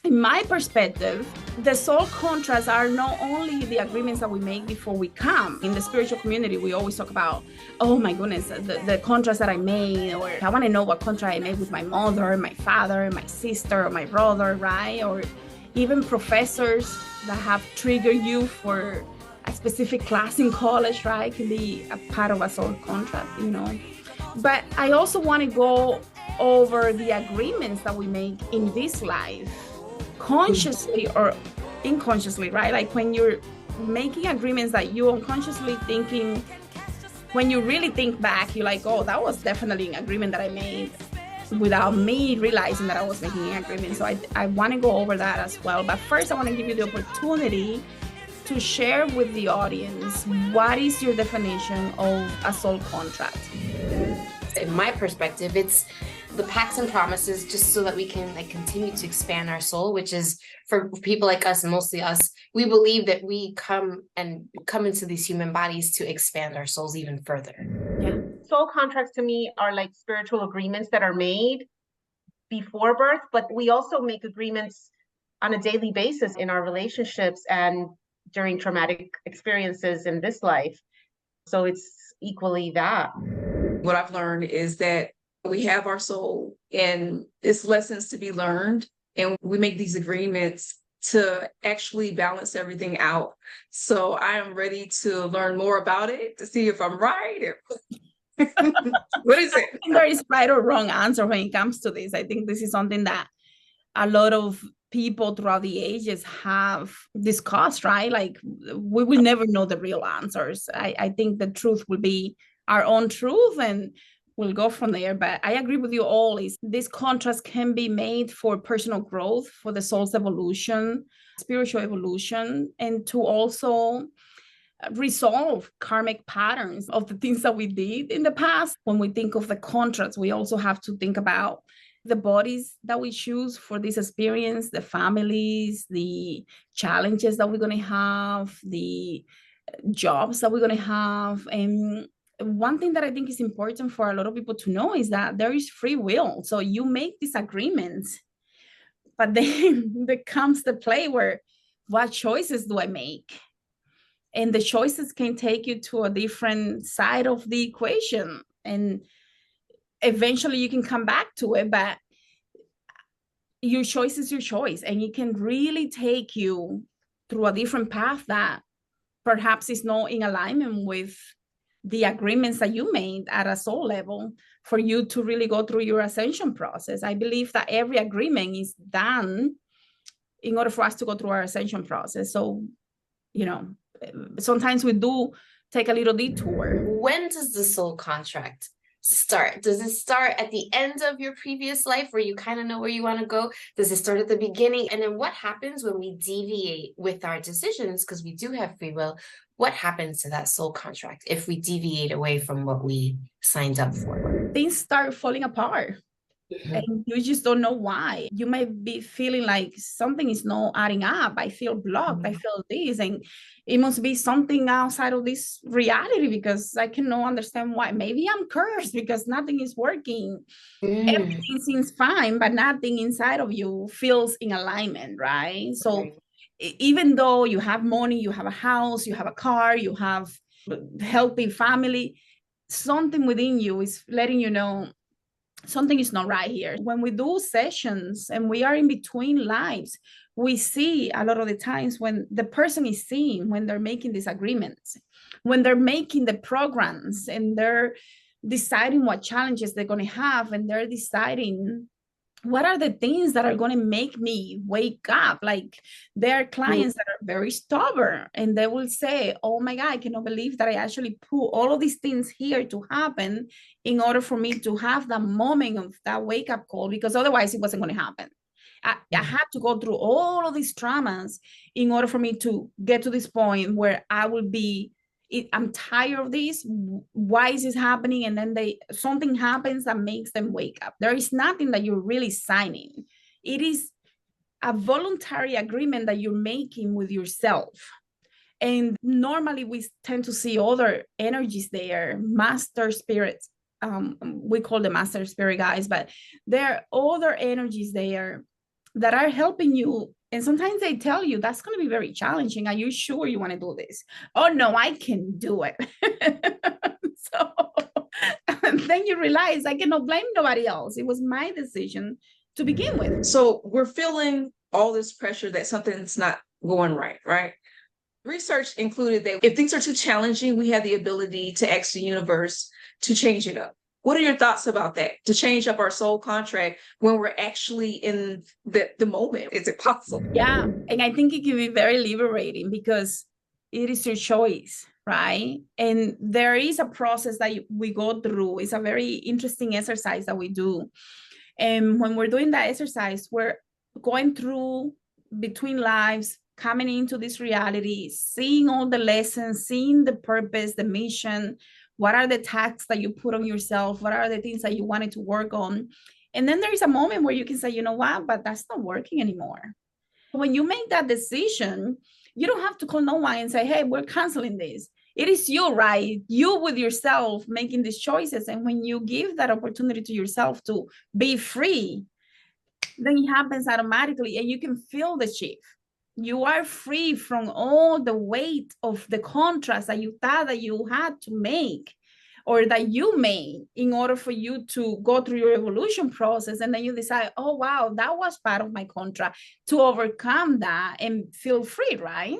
In my perspective, the soul contracts are not only the agreements that we make before we come. In the spiritual community, we always talk about, oh my goodness, the contracts that I made, or I want to know what contract I made with my mother, my father, my sister, or my brother, right? Or even professors that have triggered you for a specific class in college, right? Can be a part of a soul contract, you know. But I also want to go over the agreements that we make in this life, consciously or unconsciously, right? Like when you're making agreements that you unconsciously thinking, when you really think back, you're like, oh, that was definitely an agreement that I made without me realizing that I was making an agreement. So I want to go over that as well. But first, I want to give you the opportunity to share with the audience, what is your definition of a soul contract? In my perspective, it's the pacts and promises just so that we can continue to expand our soul, which is for people like us, and mostly us, we believe that we come into these human bodies to expand our souls even further. Yeah. Soul contracts to me are like spiritual agreements that are made before birth, but we also make agreements on a daily basis in our relationships and during traumatic experiences in this life. So it's equally that. What I've learned is that we have our soul and it's lessons to be learned. And we make these agreements to actually balance everything out. So I am ready to learn more about it to see if I'm right. What is it? There is right or wrong answer when it comes to this. I think this is something that a lot of people throughout the ages have discussed, right? Like we will never know the real answers. I think the truth will be our own truth and we'll go from there. But I agree with you all, is this contrast can be made for personal growth, for the soul's evolution, spiritual evolution, and to also resolve karmic patterns of the things that we did in the past. When we think of the contracts, we also have to think about the bodies that we choose for this experience, the families, the challenges that we're going to have, the jobs that we're going to have. And one thing that I think is important for a lot of people to know is that there is free will. So you make these agreements, but then there comes the play where, what choices do I make? And the choices can take you to a different side of the equation. And eventually you can come back to it, but your choice is your choice. And it can really take you through a different path that perhaps is not in alignment with the agreements that you made at a soul level for you to really go through your ascension process. I believe that every agreement is done in order for us to go through our ascension process. So, you know, sometimes we do take a little detour. When does the soul contract start? Does it start at the end of your previous life where you kind of know where you want to go? Does it start at the beginning? And then what happens when we deviate with our decisions? Because we do have free will. What happens to that soul contract if we deviate away from what we signed up for? Things start falling apart. Mm-hmm. And you just don't know why. You might be feeling like something is not adding up. I feel blocked. I feel this. And it must be something outside of this reality because I cannot understand why. Maybe I'm cursed because nothing is working. Everything seems fine, but nothing inside of you feels in alignment, right? So even though you have money, you have a house, you have a car, you have a healthy family, something within you is letting you know something is not right here. When we do sessions and we are in between lives, we see a lot of the times when the person is seeing, when they're making these agreements, when they're making the programs and they're deciding what challenges they're going to have, and they're deciding what are the things that are going to make me wake up. Like there are clients that are very stubborn and they will say, oh my God, I cannot believe that I actually put all of these things here to happen in order for me to have that moment of that wake up call, because otherwise it wasn't going to happen. I had to go through all of these traumas in order for me to get to this point where I will be, I'm tired of this. Why is this happening? And then something happens that makes them wake up. There is nothing that you're really signing. It is a voluntary agreement that you're making with yourself. And normally we tend to see other energies there, master spirits. We call them master spirit guys, but there are other energies there that are helping you. And sometimes they tell you that's going to be very challenging. Are you sure you want to do this? Oh, no, I can do it. So and then you realize I cannot blame nobody else. It was my decision to begin with. So we're feeling all this pressure that something's not going right, right? Research included that if things are too challenging, we have the ability to ask the universe to change it up. What are your thoughts about that? To change up our soul contract when we're actually in the moment? Is it possible? Yeah. And I think it can be very liberating because it is your choice, right? And there is a process that we go through. It's a very interesting exercise that we do. And when we're doing that exercise, we're going through between lives, coming into this reality, seeing all the lessons, seeing the purpose, the mission. What are the tasks that you put on yourself? What are the things that you wanted to work on? And then there is a moment where you can say, you know what, but that's not working anymore. When you make that decision, you don't have to call no one and say, hey, we're canceling this. It is you, right? You with yourself making these choices. And when you give that opportunity to yourself to be free, then it happens automatically and you can feel the shift. You are free from all the weight of the contrast that you thought that you had to make or that you made in order for you to go through your evolution process. And then you decide, oh, wow, that was part of my contract, to overcome that and feel free, right?